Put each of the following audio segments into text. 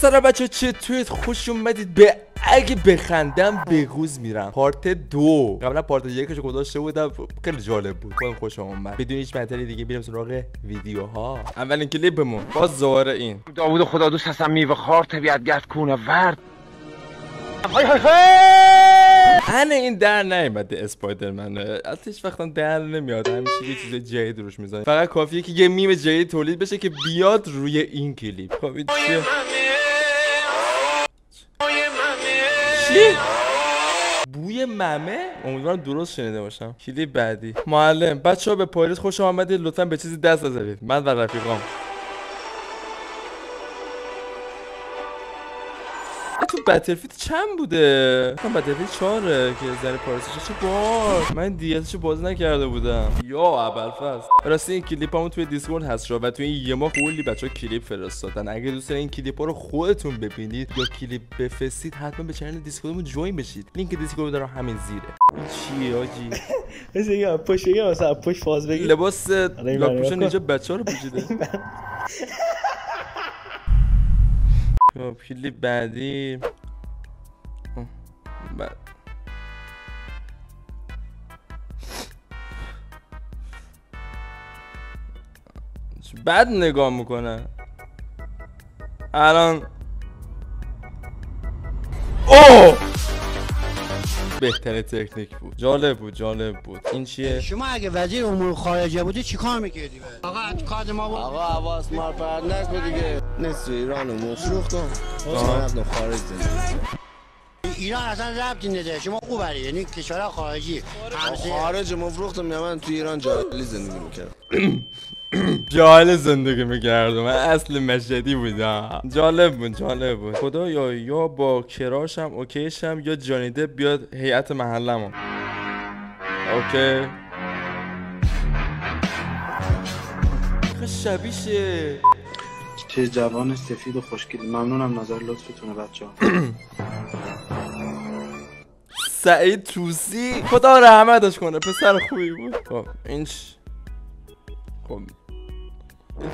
سلام بچه، چطورید؟ خوش اومدید به اگه بخندم بهروز میرم پارت 2. قبلا پارت 1 رو گذاشته بودم، خیلی جالب بود، خودم خوشم اومد. بدون هیچ مطلبی دیگه بریم سراغ ویدیوها. اولین کلیپمون باز دوباره این داوود خدا دوست هستم میوه خار طبیعت گرد کونه ورد. هنه این در نیومده اسپایدرمن، البته هیچ وقتا در نمیاد، همیشه یه چیز جدید روش میذاره. فقط کافیه که یه میم جدید تولید بشه که بیاد روی این کلیپ. خب این چیه؟ چی؟ بوی ممه؟ امیدوارم درست شنیده باشم. کلیپ بعدی. معلم بچه‌ها به پاریس خوش آمدید، لطفا به چیزی دست نزنید. من و رفیقام. تو بتلفیلد چند بوده؟ من بتلفیلد 4 که زن پاریسش چه بار من دیگه‌شو بازی نکرده بودم. یا ابوالفضل راستی این کلیپامون توی دیسکورد هست و توی این یه ماه کلی بچه‌ها کلیپ فرستادن. اگه دوست دارین این کلیپا رو خودتون ببینید یا کلیپ بفرستید، حتما به کانال دیسکوردمون جوین بشید. لینک دیسکورد رو همین زیره. این چیه آجی؟ مثلا پشت مثلا پشت فاز بگیر. لباس لاک‌پوشن اینجا بچه‌ها رو پوشیده. کلیپ بعدی بعد نگاه میکنه الان. اوه بهترین تکنیک بود. جالب بود. این چیه؟ شما اگه وزیر امور خارجه بودی چیکار میکردی؟ آقا کارت ما بود. آقا حواس مار پرنداز بود دیگه. نصف ایرانو مفروختم. رفتم خارج زندگی. ایران اصلا ربطی نداره. شما خوبه، یعنی کشورها خارجی. خارج مفروختم، من تو ایران جاهلی زندگی میکردم. جاهل زندگی میکردم. من اصل مشهدی بودم. جالب بود. خدایا یا با کراشم اوکیشم یا جانیده بیاد هیئت محلمون. اوکی خیلی شبیشه. چه جوان سفید و خوشگلی. ممنونم نظر لطفتونه بچه‌ها. سعید توسی خدا رحمتش کنه، پسر خوبی بود. خب این خب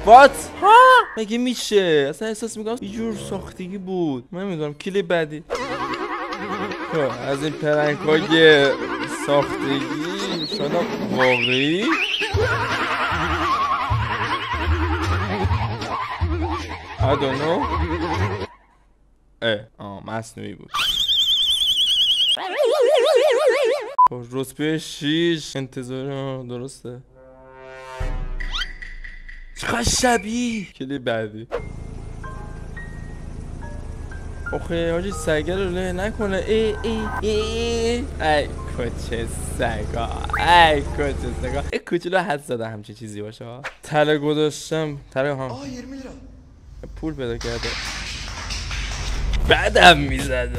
وات ها مگه میشه؟ اصلا احساس میکنم یه جور ساختگی بود. من نمیدونم. کلیپ بعدی. خب از این پرنکای ساختگی شده واقعی. I don't know. مصنوعی بود. خب رتبه 6 انتظار درسته. چقدر شبیه. کلیپ بعدی. آخه حاجی سگه رو له نکنه. ای کوچه سگا. ای کوچولو حد زده همچین چیزی باشه ها. تله گذاشتم. تله ها 20 lira. پول پیدا کرده. بعدم میزد.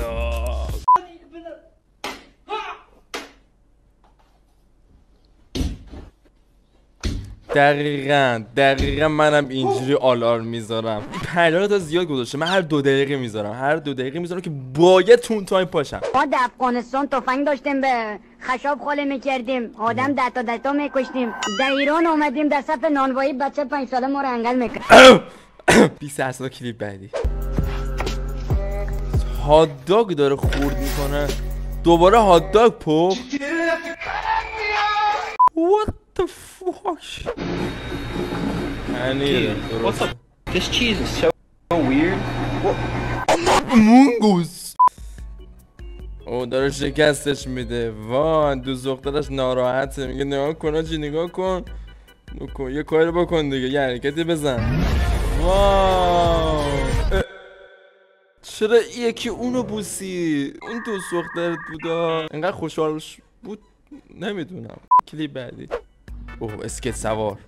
دقیقا منم اینجوری آلارم میذارم. 5 تا زیاد گذاشته. من هر 2 دقیقه میذارم که باید تون تایم پاشم. ما در افغانستان تفنگ داشتیم، به خشاب خاله میکردیم، آدم 10 تا میکشتیم. در ایران اومدیم در صف نانوایی بچه 5 ساله ما رو انگل میکنه. 20 درصد. کلیپ بعدی. هات داگ داره خورد میکنه. دوباره هات داگ پو. What the fuck? What's up? This cheese is so weird. مونگوس. او داره شکستش میده. وای دوست دخترش ناراحته. میگه نگاه کن آجی، نگاه کن. یه کاری بکن دیگه، یه حرکتی بزن. وای چرا یکی اونو بوسی؟ اون دوست دخترت بودا. انقدر خوشحال بود نمیدونم. کلیپ بعدی. اوه اسکت سوار.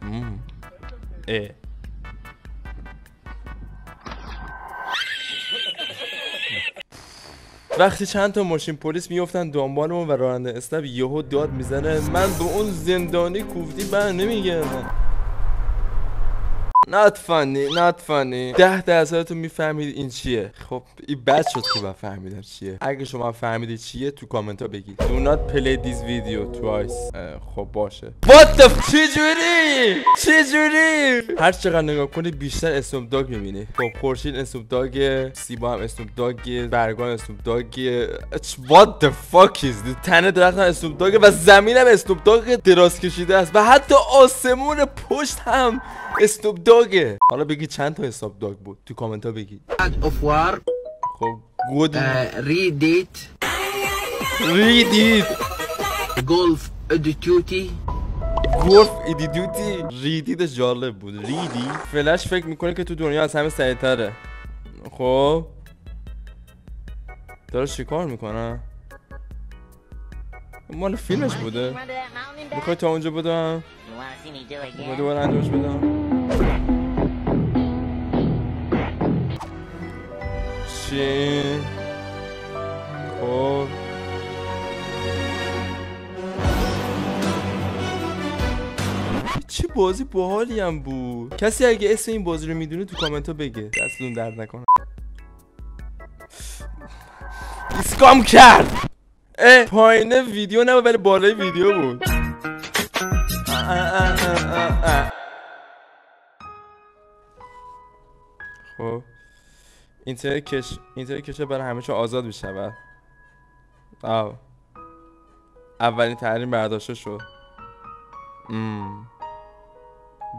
وقتی چند تا ماشین پلیس میافتن دنبالمون و راننده اسنپ یهو داد میزنه، من به اون زندانی کوفتی بر نمیگردم. not funny 10% میفهمید این چیه. خب این بد شد که من فهمیدم چیه. اگه شما فهمیدید چیه تو کامنت ها بگید. Do not play this video twice. خب باشه. What the چجوری هر چقدر نگاه کنی بیشتر اسنوپ داگ میبینی. خب خورشید اسنوپ داگ، سیبا هم اسنوپ داگ، برگان اسنوپ داگ. What the fuck is this؟ تنه درخت هم اسنوپ داگ و زمین هم اسنوپ داگ دراز کشیده است و حتی آسمون پشت هم اسنوپ داگه. حالا بگی چند تا اسنوپ داگ بود تو کامنت ها بگی. خب گود ریدیت گولف ادیتیوتی ریدیدش جالب بود. ریدی فلش فکر میکنه که تو دنیا از همه سریع‌تره. خب داره چیکار میکنه؟ مال فیلمش بوده. میخوای تا اونجا بدم؟ میخوای دوباره انجامش بدم؟ چی؟ خب چه بازی باحالی هم بود. کسی اگه اسم این بازی رو میدونه تو کامنت ها بگه. دستتون درد نکنه. اسکام کرد. پایین ویدیو نه ولی بالای ویدیو بود. خب اینترنت کشور برای همیشه آزاد میشود. اولین تحریم برداشته شد.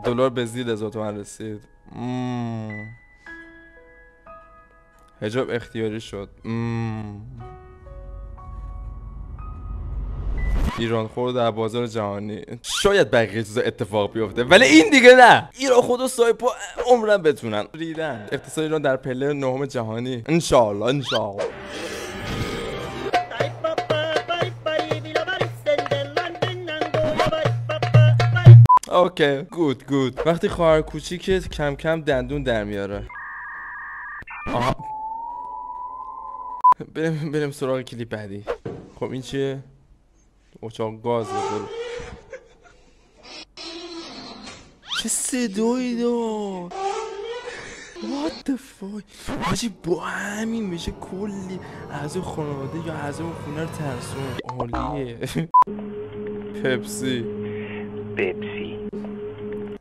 دلار به زیر 1000 تومن رسید. حجاب اختیاری شد. ایران خود در بازار جهانی. شاید بقیه چیزا اتفاق بیفته ولی این دیگه نه. ایران خود و سایپا عمرن بتونن ریدن. اقتصاد ایران در پله 9 جهانی. انشالله. اوکی گود. وقتی خواهر کوچیکت کم کم دندون در میاره. آها بریم سراغ کلیپ بعدی. خب این چیه؟ اچاق گاز بود. چه صدایی داد؟ What the fuck؟ حاجی با همین میشه کلی اعضای خانواده یا اعضای خونه رو ترسون. عالیه. پپسی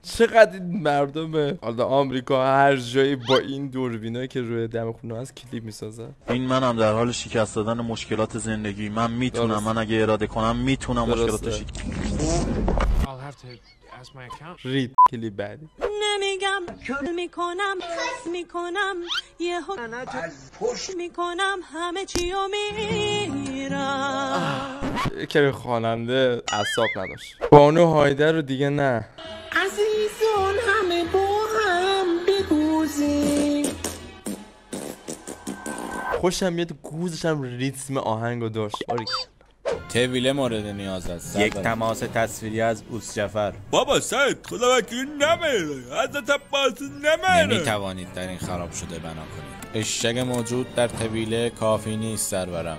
چقدر این مردم حالا آمریکا هر جایی با این دوربینایی که روی دم خونه هست کلیپ میسازن. این منم در حال شکست دادن مشکلات زندگی. من میتونم من اگه اراده کنم میتونم مشکلاتش رید کلیپ بعدی. نمیگم میکنم یهو پشت میکنم همه چیو میرم. که خواننده اعصاب نداشت. بانو هایده رو دیگه نه. عزیزان همه با هم بگوزیم. خوشم میاد گوزش هم ریتم آهنگو داشت. طویله مورد نیاز است. یک تماس تصویری از اوس جعفر. بابا سید خدا وکیلی نمیره. حضرت عباس نمیره. نمیتوانید در این خراب شده بنا کنید. اشک موجود در طویله کافی نیست سرورم.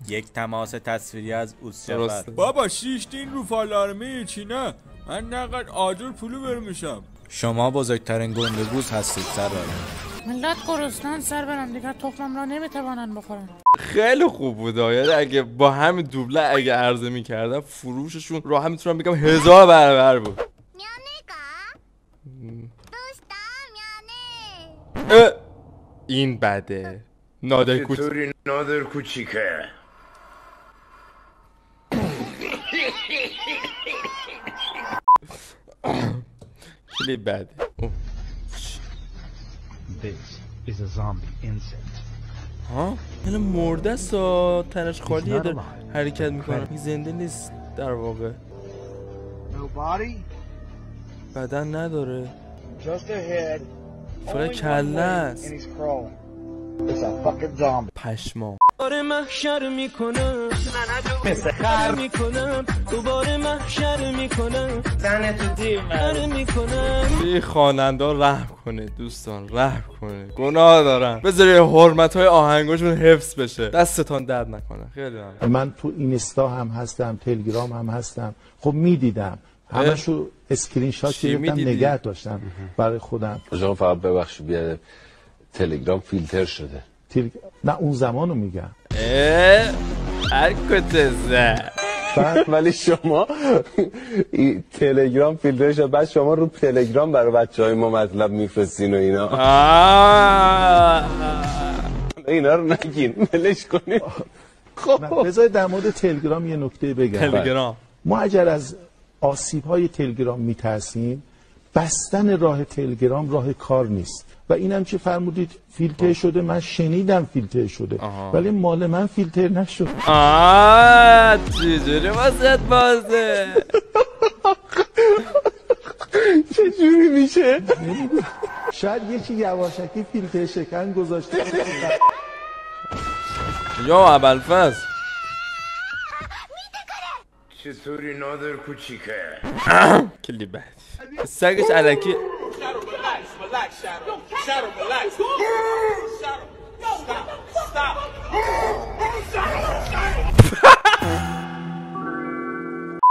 یک تماس تصویری از اوس جعفر. بابا شیشتین رو فالارمه چی نه؟ من نقدر آجر پولو برمیشم. شما بزرگترین گندگوز هستید سرورم. ملت گرسنه‌اند سرورم، دیگر تخمم را نمیتوانند بخورن. خیلی خوب بود. یعنی اگه با همین دوبله اگه عرضه میکردم فروششون رو هم میتونم بگم 1000 برابر بود. این بده. نادر کوچیک. چطوری نادر کوچیکه؟ کلیپ بعدی. This is a zombie insect. ها؟ یعنی مرده سا تنش خالیه در حرکت میکنه. این زنده نیست در واقع. بدن نداره. فقط کله است. پشما. دوباره محشر میکنم مثل خر میکنم. دوباره محشر میکنم زن تو دیر میکنم. این خواننده رحم کنه دوستان، رحم کنه. گناه دارن. بذاری حرمت های آهنگاشون حفظ بشه. دستتان درد نکنه. خیلی ممنون. من تو اینستا هم هستم، تلگرام هم هستم. خب میدیدم همشو اسکرین شات گرفتم نگه داشتم برای خودم. آقا فقط ببخشید بیاد تلگرام فیلتر شده. نه اون زمانو میگم. هر کتزه ولی شما تلگرام فیلتر شده، بعد شما رو تلگرام برای بچهای ما مطلب میفرستین و اینا. اینا رو نگین، ولش کنید. خب بذارید در مورد تلگرام یه نکته بگم. تلگرام ما اگر از آسیب‌های تلگرام میترسیم، بستن راه تلگرام راه کار نیست. و اینم که فرمودید فیلتر شده، من شنیدم فیلتر شده ولی مال من فیلتر نشد. چجوری واسط بازه؟ چجوری میشه؟ شاید یکی یواشکی فیلتر شکن گذاشته. یا ابوالفضل چطوری نادر کوچیکه؟ کلی بد سگش علکی.